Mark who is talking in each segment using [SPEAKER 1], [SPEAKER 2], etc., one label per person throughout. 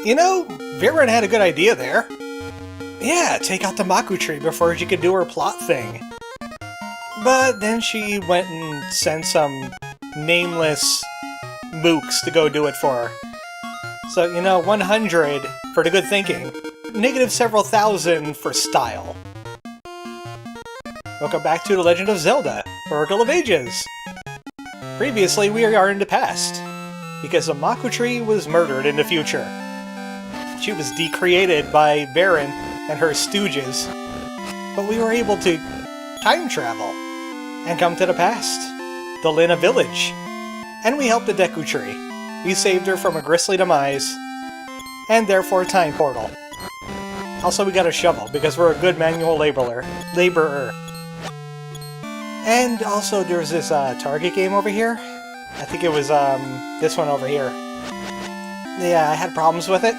[SPEAKER 1] You know, Viren had a good idea there. Yeah, take out the Maku tree before she could do her plot thing. But then she went and sent some nameless mooks to go do it for her. So, you know, 100 for the good thinking. Negative several thousand for style. Welcome back to The Legend of Zelda, Oracle of Ages. Previously, we are in the past, because the Maku tree was murdered in the future. She was decreated by Viren and her stooges, but we were able to time travel and come to the past, the Lina village, and we helped the Deku tree. We saved her from a grisly demise, and therefore time portal. Also, we got a shovel, because we're a good manual laborer. And also, there's this Target game over here. I think it was this one over here. Yeah, I had problems with it,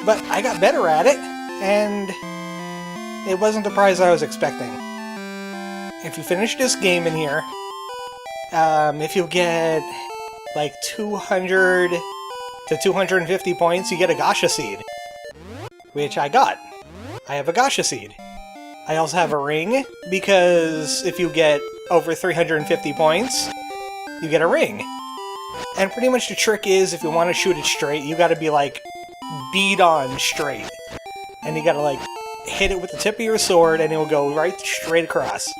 [SPEAKER 1] but I got better at it, and it wasn't the prize I was expecting. If you finish this game in here, if you get like 200 to 250 points, you get a Gasha Seed, which I got. I have a Gasha Seed. I also have a ring, because if you get over 350 points, you get a ring. And pretty much the trick is, if you want to shoot it straight, you gotta be like, bead on straight. And you gotta like, hit it with the tip of your sword, and it will go right straight across.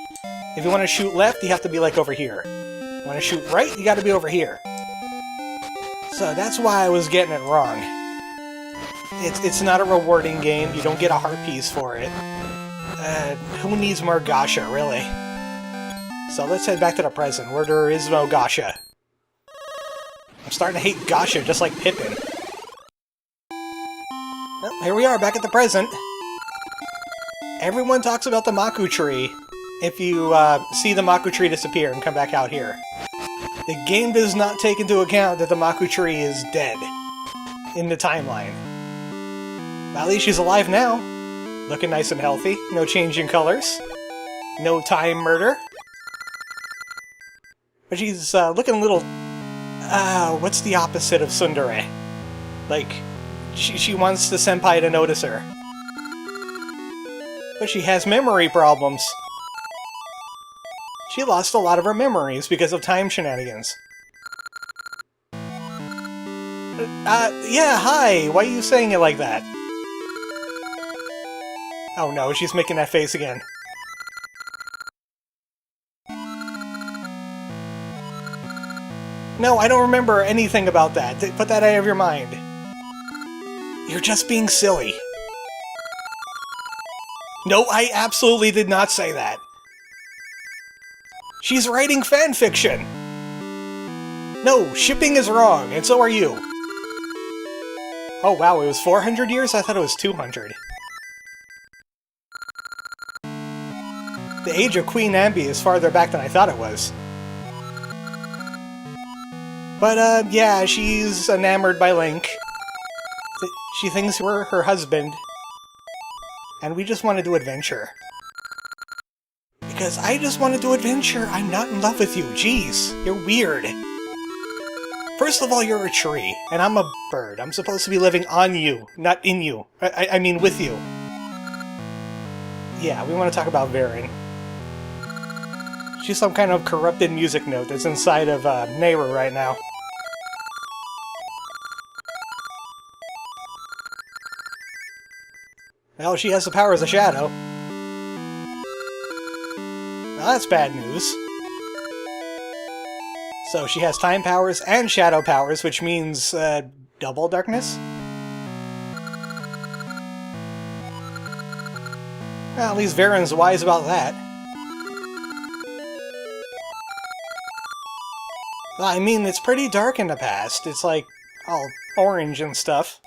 [SPEAKER 1] If you want to shoot left, you have to be like over here. If you want to shoot right, you gotta be over here. So that's why I was getting it wrong. It's not a rewarding game, you don't get a heart piece for it. Who needs more Gasha, really? So let's head back to the present, where there is no Gasha. I'm starting to hate Gasha, just like Pippin. Well, here we are, back at the present. Everyone talks about the Maku tree if you see the Maku tree disappear and come back out here. The game does not take into account that the Maku tree is dead in the timeline. But at least she's alive now. Looking nice and healthy. No change in colors. No time murder. But she's looking a little... what's the opposite of tsundere? Like, she wants the senpai to notice her. But she has memory problems. She lost a lot of her memories because of time shenanigans. Yeah, hi! Why are you saying it like that? Oh no, she's making that face again. No, I don't remember anything about that. Put that out of your mind. You're just being silly. No, I absolutely did not say that. She's writing fanfiction! No, shipping is wrong, and so are you. Oh wow, it was 400 years? I thought it was 200. The age of Queen Ambi is farther back than I thought it was. But, yeah, she's enamored by Link. She thinks we're her husband. And we just want to do adventure. Because I just want to do adventure, I'm not in love with you, jeez, you're weird. First of all, you're a tree, and I'm a bird. I'm supposed to be living on you, not in you. I mean with you. Yeah, we want to talk about Viren. She's some kind of corrupted music note that's inside of Nehru right now. Well, she has the power as a shadow. Well, that's bad news. So she has time powers and shadow powers, which means, double darkness? Well, at least Viren's wise about that. Well, I mean, it's pretty dark in the past. It's like, all orange and stuff.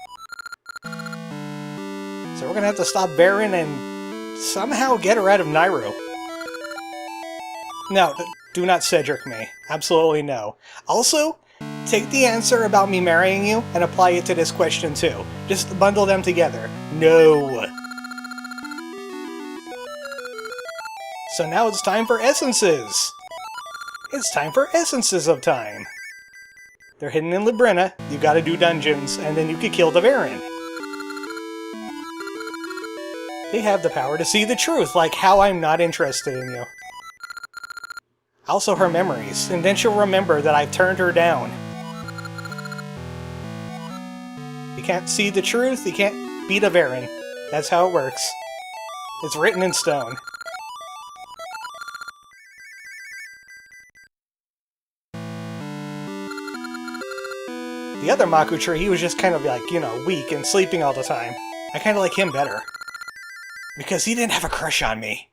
[SPEAKER 1] So we're gonna have to stop Viren and somehow get her out of Nehru. No, do not Cedric me. Absolutely no. Also, take the answer about me marrying you and apply it to this question too. Just bundle them together. No. So now it's time for essences. It's time for essences of time. They're hidden in Labrina. You gotta do dungeons, and then you can kill the Baron. They have the power to see the truth, like how I'm not interested in you. Also her memories, and then she'll remember that I've turned her down. You can't see the truth, you can't beat a Baron. That's how it works. It's written in stone. The other Makutree, he was just kind of like, you know, weak and sleeping all the time. I kind of like him better. Because he didn't have a crush on me.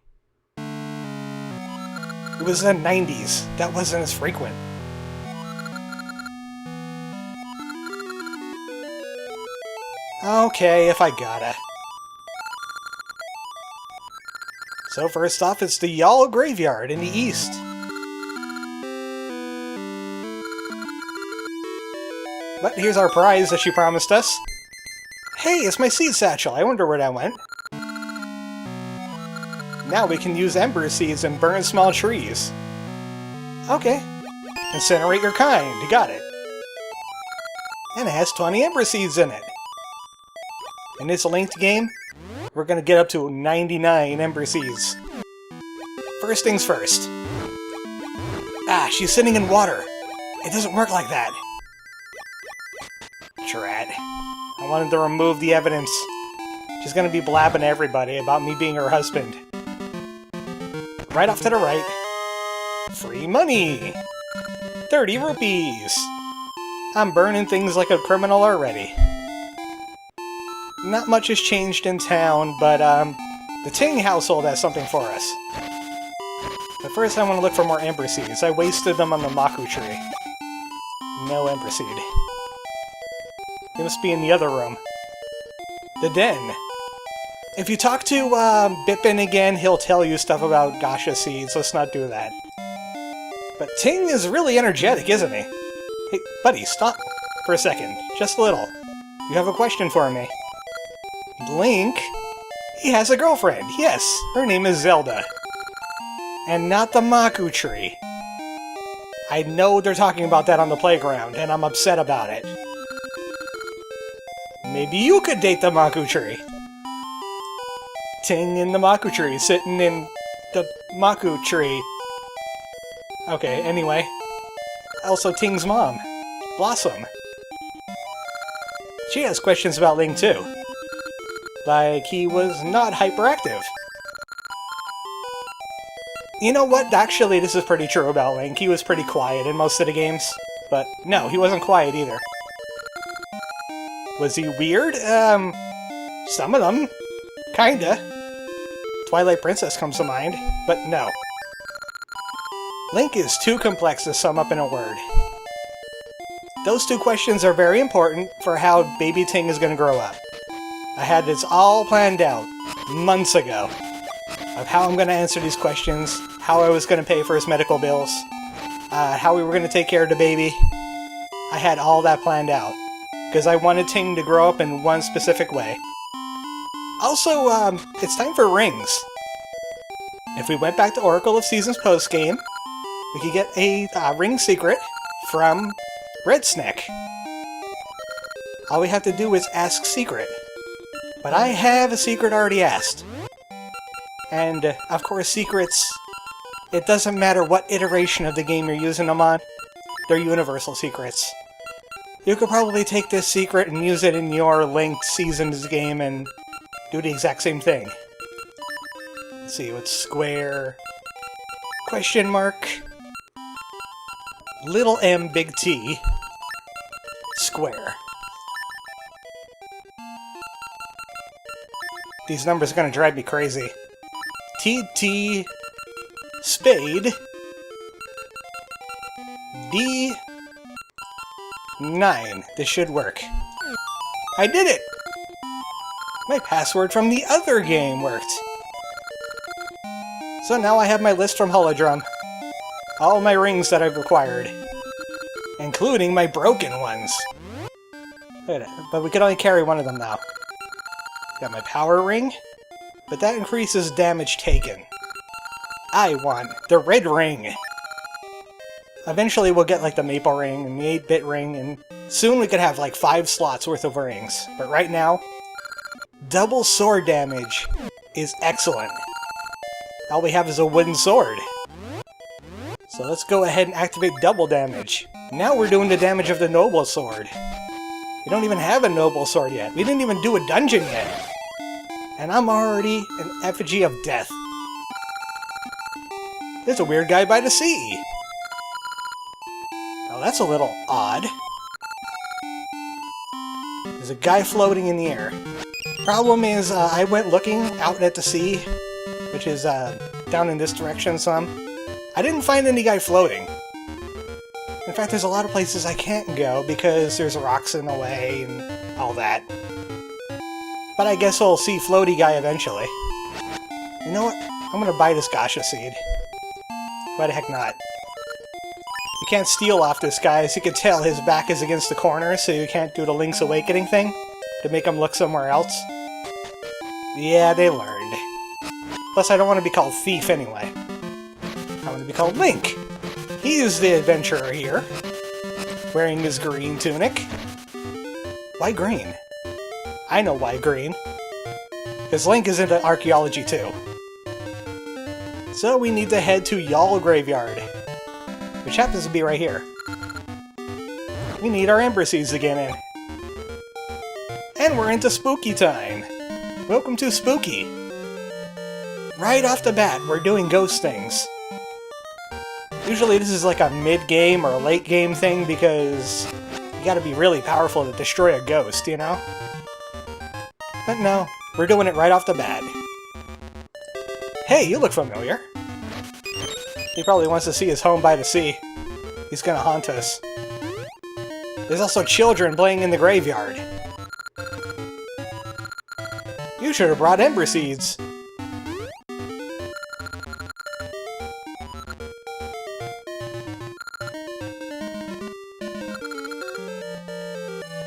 [SPEAKER 1] It was the 90s. That wasn't as frequent. Okay, if I gotta. So first off, it's the Y'all Graveyard in the east. But here's our prize that she promised us. Hey, it's my seed satchel. I wonder where that went. Now we can use ember seeds and burn small trees. Okay. Incinerate your kind. You got it. And it has 20 ember seeds in it. In this linked game, we're gonna get up to 99 ember seeds. First things first. Ah, she's sitting in water. It doesn't work like that. Drat. I wanted to remove the evidence. She's gonna be blabbing to everybody about me being her husband. Right off to the right. Free money! 30 rupees! I'm burning things like a criminal already. Not much has changed in town, but the Ting household has something for us. But first I want to look for more ember seeds. I wasted them on the Makutree. No ember seed. They must be in the other room. The den. If you talk to Bippin again, he'll tell you stuff about Gasha seeds. Let's not do that. But Ting is really energetic, isn't he? Hey, buddy, stop for a second. Just a little. You have a question for me. Link? He has a girlfriend. Yes, her name is Zelda. And not the Makutree. I know they're talking about that on the playground, and I'm upset about it. Maybe you could date the Makutree. Ting and the Makutree sitting in the Makutree. Okay, anyway. Also Ting's mom, Blossom. She has questions about Link too. Like he was not hyperactive. You know what? Actually, this is pretty true about Link. He was pretty quiet in most of the games. But no, he wasn't quiet either. Was he weird? Some of them. Kinda. Twilight Princess comes to mind, but no. Link is too complex to sum up in a word. Those two questions are very important for how baby Ting is going to grow up. I had this all planned out months ago of how I'm going to answer these questions, how I was going to pay for his medical bills, how we were going to take care of the baby. I had all that planned out because I wanted Ting to grow up in one specific way. Also, it's time for rings. If we went back to Oracle of Seasons post-game, we could get a ring secret from Red Snack. All we have to do is ask secret. But I have a secret already asked. And, of course, secrets, it doesn't matter what iteration of the game you're using them on, they're universal secrets. You could probably take this secret and use it in your Linked Seasons game and do the exact same thing. Let's see, what's square? Question mark? Little m, big T. Square. These numbers are going to drive me crazy. TT spade D9. This should work. I did it! My password from the other game worked. So now I have my list from Holodrum. All my rings that I've acquired. Including my broken ones. But we can only carry one of them now. Got my power ring, but that increases damage taken. I want the red ring. Eventually we'll get like the maple ring and the 8-bit ring, and soon we could have like 5 slots worth of rings. But right now, double sword damage is excellent. All we have is a wooden sword. So let's go ahead and activate double damage. Now we're doing the damage of the noble sword. We don't even have a noble sword yet. We didn't even do a dungeon yet. And I'm already an effigy of death. There's a weird guy by the sea. Oh, that's a little odd. There's a guy floating in the air. Problem is, I went looking out at the sea, which is down in this direction some. I didn't find any guy floating. In fact, there's a lot of places I can't go because there's rocks in the way and all that. But I guess we'll see floaty guy eventually. You know what? I'm gonna buy this gacha seed. Why the heck not? You can't steal off this guy. As you can tell, his back is against the corner, so you can't do the Link's Awakening thing to make him look somewhere else. Yeah, they learned. Plus, I don't want to be called Thief anyway. I want to be called Link. He is the adventurer here, wearing his green tunic. Why green? I know why green. Because Link is into archaeology too. So we need to head to Y'all Graveyard, which happens to be right here. We need our Ember Seeds to get in. And we're into spooky time. Welcome to Spooky. Right off the bat, we're doing ghost things. Usually this is like a mid-game or a late-game thing because you gotta be really powerful to destroy a ghost, you know? But no, we're doing it right off the bat. Hey, you look familiar. He probably wants to see his home by the sea. He's gonna haunt us. There's also children playing in the graveyard. You should have brought Ember Seeds.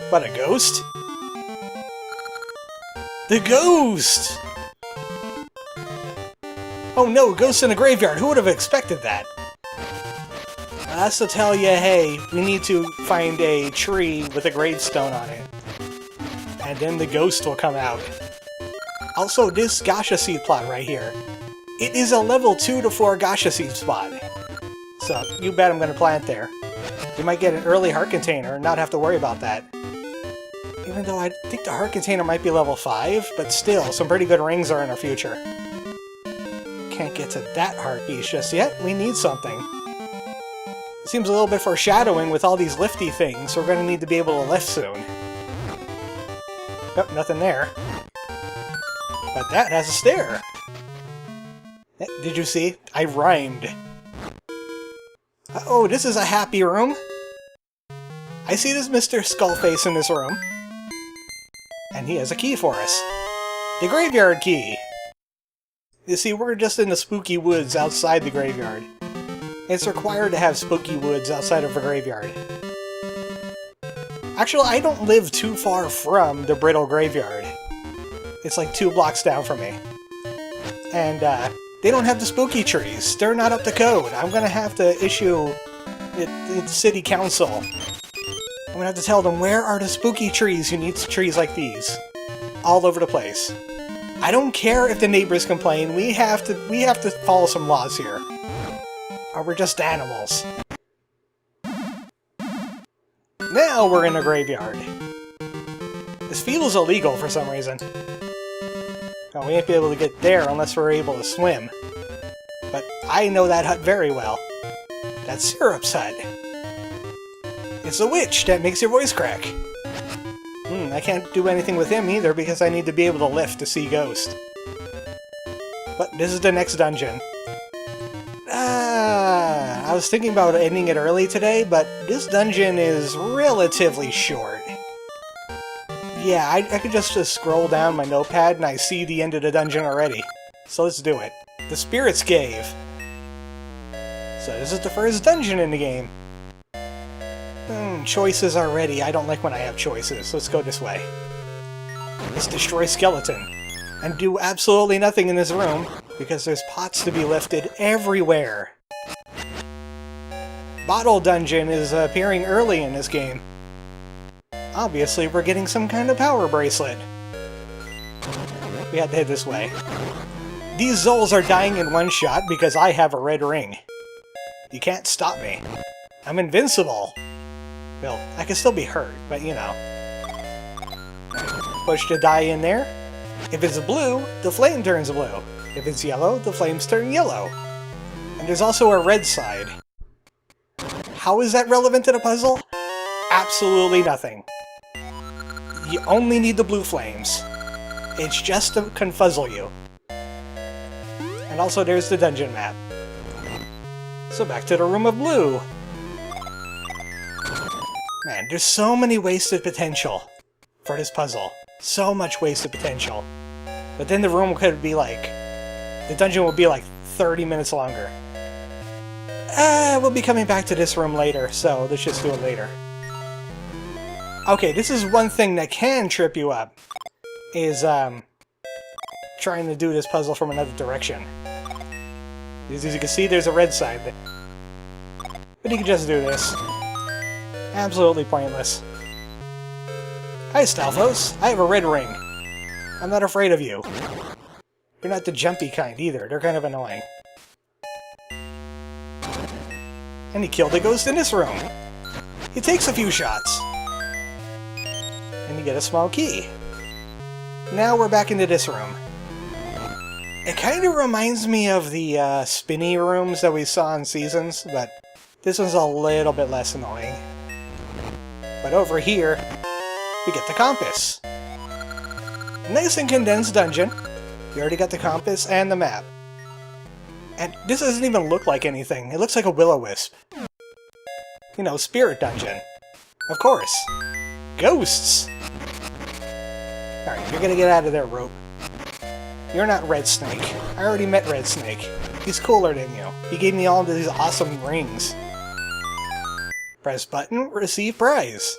[SPEAKER 1] What, a ghost? The ghost! Oh no, ghost in a graveyard! Who would have expected that? That's to tell you, hey, we need to find a tree with a gravestone on it. And then the ghost will come out. Also, this gacha seed plot right here. It is a level 2 to 4 gacha seed spot. So, you bet I'm going to plant there. You might get an early heart container and not have to worry about that. Even though I think the heart container might be level 5, but still, some pretty good rings are in our future. Can't get to that heart piece just yet. We need something. It seems a little bit foreshadowing with all these lifty things. We're going to need to be able to lift soon. Nope, nothing there. But that has a stair. Did you see? I rhymed. Oh, this is a happy room. I see this Mr. Skullface in this room. And he has a key for us. The graveyard key! You see, we're just in the spooky woods outside the graveyard. It's required to have spooky woods outside of a graveyard. Actually, I don't live too far from the Brittle Graveyard. It's like 2 blocks down from me. And, they don't have the spooky trees. They're not up to code. I'm gonna have to issue it city council. I'm gonna have to tell them, where are the spooky trees? You need trees like these. All over the place. I don't care if the neighbors complain. We have to follow some laws here. Or we're just animals. Now we're in a graveyard. This feels illegal for some reason. Oh, we ain't be able to get there unless we're able to swim. But I know that hut very well. That's Syrup's hut. It's a witch that makes your voice crack. I can't do anything with him either because I need to be able to lift to see Ghost. But this is the next dungeon. I was thinking about ending it early today, but this dungeon is relatively short. Yeah, I could just scroll down my notepad and I see the end of the dungeon already. So let's do it. The Spirit's Cave. So this is the first dungeon in the game. Choices already. I don't like when I have choices. Let's go this way. Let's destroy Skeleton. And do absolutely nothing in this room, because there's pots to be lifted everywhere. Bottle Dungeon is appearing early in this game. Obviously, we're getting some kind of power bracelet. We had to head this way. These Zols are dying in one shot because I have a red ring. You can't stop me. I'm invincible. Well, I can still be hurt, but you know. Push the die in there. If it's blue, the flame turns blue. If it's yellow, the flames turn yellow. And there's also a red side. How is that relevant to the puzzle? Absolutely nothing. You only need the blue flames. It's just to confuzzle you. And also there's the dungeon map. So back to the room of blue. Man, there's so many wasted potential for this puzzle. So much wasted potential. But then the room could be like... the dungeon would be like 30 minutes longer. We'll be coming back to this room later, so let's just do it later. Okay, this is one thing that can trip you up. Is, trying to do this puzzle from another direction. As you can see, there's a red side there. But you can just do this. Absolutely pointless. Hi, Stalfos. I have a red ring. I'm not afraid of you. You're not the jumpy kind either. They're kind of annoying. And he killed a ghost in this room. He takes a few shots. And you get a small key. Now we're back into this room. It kind of reminds me of the spinny rooms that we saw in Seasons, but this one's a little bit less annoying. But over here, we get the compass. Nice and condensed dungeon. You already got the compass and the map. And this doesn't even look like anything. It looks like a will-o-wisp. You know, spirit dungeon. Of course. Ghosts! Alright, you're gonna get out of there, Rope. You're not Red Snake. I already met Red Snake. He's cooler than you. He gave me all these awesome rings. Press button, receive prize.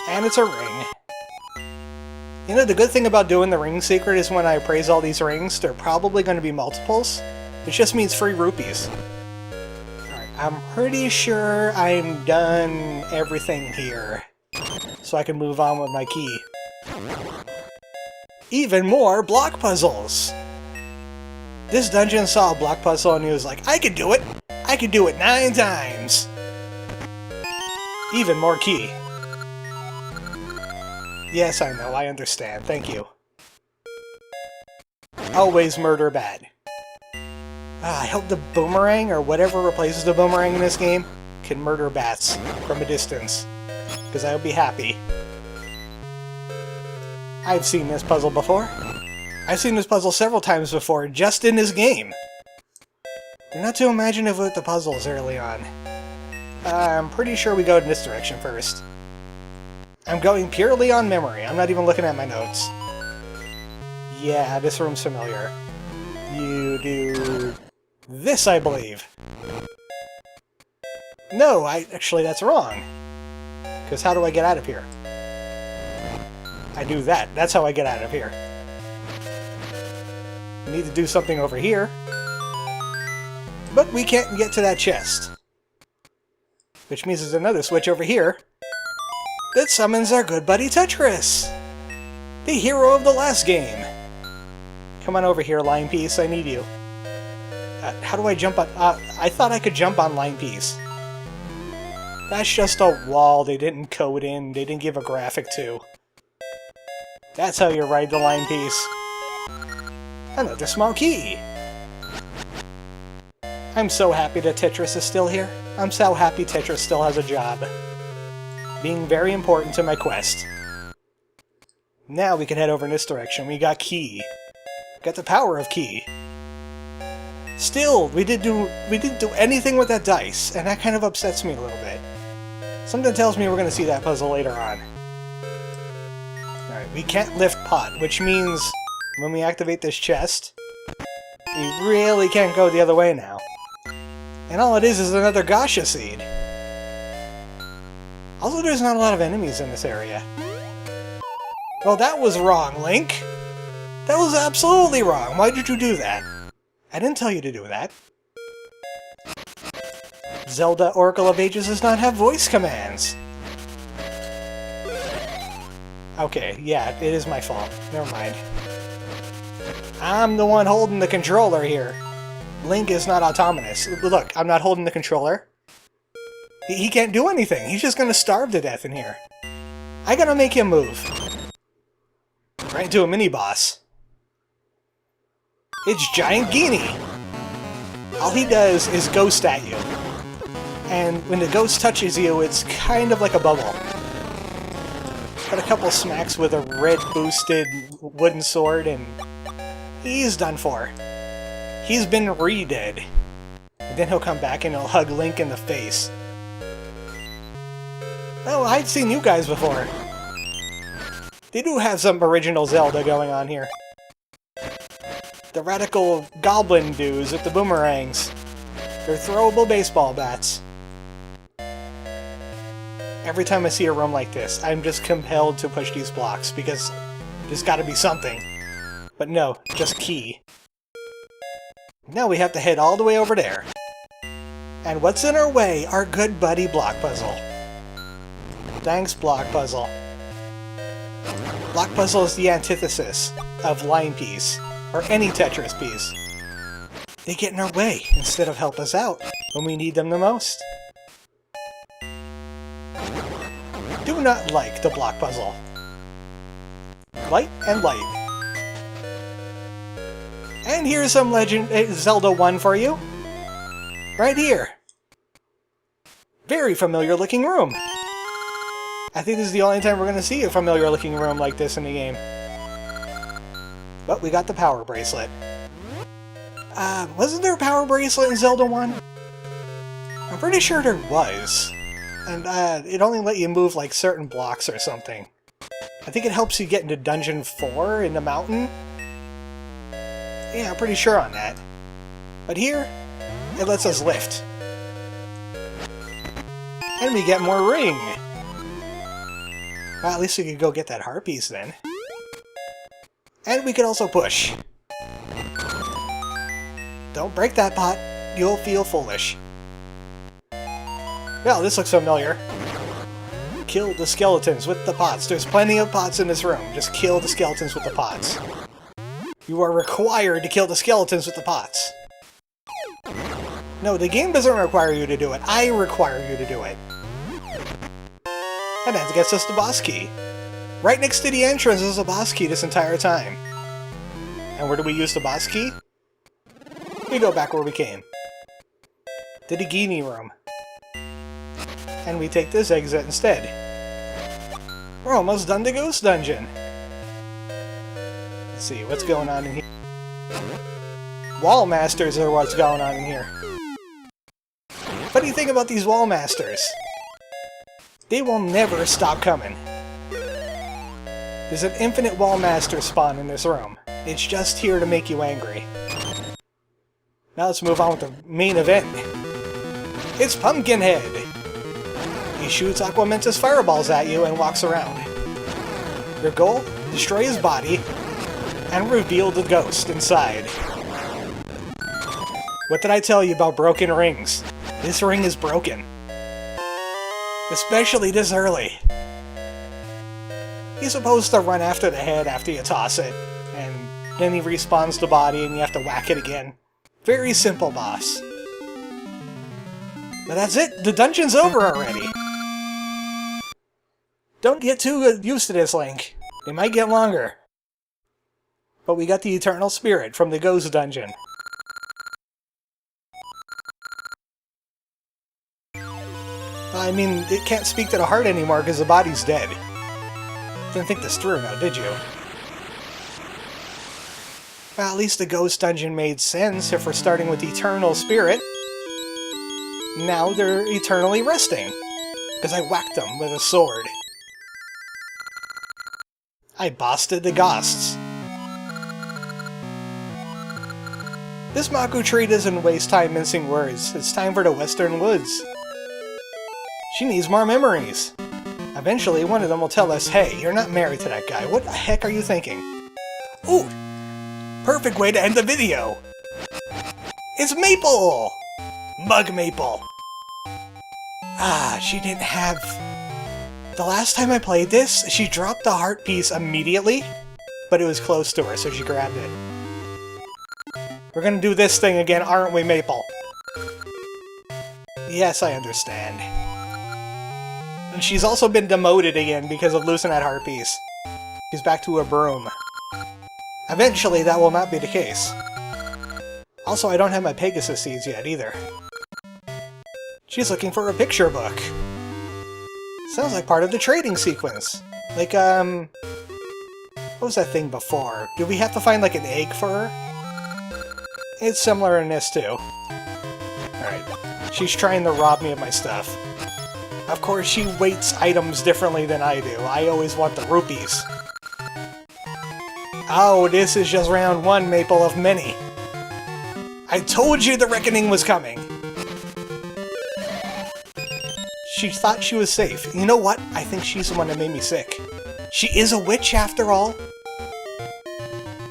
[SPEAKER 1] And it's a ring. You know, the good thing about doing the ring secret is when I appraise all these rings, they're probably going to be multiples, which just means free rupees. Alright, I'm pretty sure I'm done everything here. So I can move on with my key. Even more block puzzles! This dungeon saw a block puzzle and he was like, I could do it! I could do it 9 times! Even more key. Yes, I know, I understand. Thank you. Always murder bad. I hope the boomerang, or whatever replaces the boomerang in this game, can murder bats from a distance. Because I'll be happy. I've seen this puzzle before. I've seen this puzzle several times before, just in this game. You're not too imaginative with the puzzles early on. I'm pretty sure we go in this direction first. I'm going purely on memory. I'm not even looking at my notes. Yeah, this room's familiar. You do... this, I believe. No, actually, that's wrong. Because how do I get out of here? I do that. That's how I get out of here. I need to do something over here. But we can't get to that chest. Which means there's another switch over here that summons our good buddy Tetris! The hero of the last game! Come on over here, Line Piece, I need you. How do I jump on... I thought I could jump on Line Piece. That's just a wall they didn't code in, they didn't give a graphic to. That's how you ride the Line Piece. Another small key! I'm so happy that Tetris is still here. I'm so happy Tetris still has a job. Being very important to my quest. Now we can head over in this direction. We got key. Got the power of key. Still, we didn't do anything with that dice, and that kind of upsets me a little bit. Something tells me we're going to see that puzzle later on. Alright, we can't lift pot, which means when we activate this chest, we really can't go the other way now. And all it is another Gasha seed. Also, there's not a lot of enemies in this area. Well, that was wrong, Link! That was absolutely wrong! Why did you do that? I didn't tell you to do that. Zelda Oracle of Ages does not have voice commands. Okay, yeah, it is my fault. Never mind. I'm the one holding the controller here. Link is not autonomous. Look, I'm not holding the controller. He can't do anything. He's just gonna starve to death in here. I gotta make him move. Right into a mini-boss. It's Giant Genie. All he does is ghost at you. And when the ghost touches you, it's kind of like a bubble. Got a couple smacks with a red-boosted wooden sword, and he's done for. He's been re-dead. And then he'll come back and he'll hug Link in the face. Oh, I'd seen you guys before. They do have some original Zelda going on here. The radical goblin dudes with the boomerangs. They're throwable baseball bats. Every time I see a room like this, I'm just compelled to push these blocks, because there's gotta be something. But no, just key. Now we have to head all the way over there. And what's in our way? Our good buddy Block Puzzle. Thanks, Block Puzzle. Block Puzzle is the antithesis of Line Piece, or any Tetris piece. They get in our way instead of help us out when we need them the most. Do not like the Block Puzzle. Light and light. And here's some Zelda 1 for you. Right here. Very familiar looking room. I think this is the only time we're going to see a familiar looking room like this in the game. But we got the power bracelet. Wasn't there a power bracelet in Zelda 1? I'm pretty sure there was. And it only let you move like certain blocks or something. I think it helps you get into Dungeon 4 in the mountain. Yeah, I'm pretty sure on that. But here, it lets us lift. And we get more ring. Well, at least we could go get that heart piece then. And we could also push. Don't break that pot. You'll feel foolish. Well, this looks familiar. Kill the skeletons with the pots. There's plenty of pots in this room. Just kill the skeletons with the pots. You are required to kill the skeletons with the pots. No, the game doesn't require you to do it. I require you to do it. And that gets us the boss key. Right next to the entrance is a boss key this entire time. And where do we use the boss key? We go back where we came. To the Genie room. And we take this exit instead. We're almost done the Ghost Dungeon. Let's see, what's going on in here? Wall Masters are what's going on in here. What do you think about these Wall Masters? They will never stop coming. There's an infinite Wall Master spawn in this room. It's just here to make you angry. Now let's move on with the main event. It's Pumpkinhead! He shoots Aquamentus fireballs at you and walks around. Your goal? Destroy his body and reveal the ghost inside. What did I tell you about broken rings? This ring is broken. Especially this early. He's supposed to run after the head after you toss it, and then he respawns the body and you have to whack it again. Very simple boss. But that's it! The dungeon's over already! Don't get too used to this, Link. They might get longer. But we got the Eternal Spirit from the Ghost Dungeon. I mean, it can't speak to the heart anymore because the body's dead. Didn't think this through now, did you? Well, at least the Ghost Dungeon made sense if we're starting with Eternal Spirit. Now they're eternally resting, because I whacked them with a sword. I bossed the ghosts. This Maku tree doesn't waste time mincing words. It's time for the Western Woods. She needs more memories. Eventually, one of them will tell us, hey, you're not married to that guy. What the heck are you thinking? Ooh! Perfect way to end the video! It's Maple! Mug Maple! She didn't have... The last time I played this, she dropped the heart piece immediately, but it was close to her, so she grabbed it. We're gonna do this thing again, aren't we, Maple? Yes, I understand. And she's also been demoted again because of losing that heart piece. She's back to a broom. Eventually, that will not be the case. Also, I don't have my Pegasus seeds yet, either. She's looking for a picture book. Sounds like part of the trading sequence. Like, what was that thing before? Do we have to find, like, an egg for her? It's similar in this, too. Alright. She's trying to rob me of my stuff. Of course, she weights items differently than I do. I always want the rupees. Oh, this is just round one, Maple, of many. I told you the reckoning was coming! She thought she was safe. You know what? I think she's the one that made me sick. She is a witch, after all.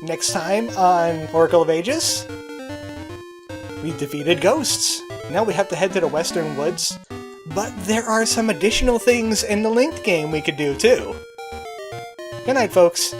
[SPEAKER 1] Next time on Oracle of Ages, we defeated ghosts. Now we have to head to the Western Woods. But there are some additional things in the Linked game we could do, too. Good night, folks.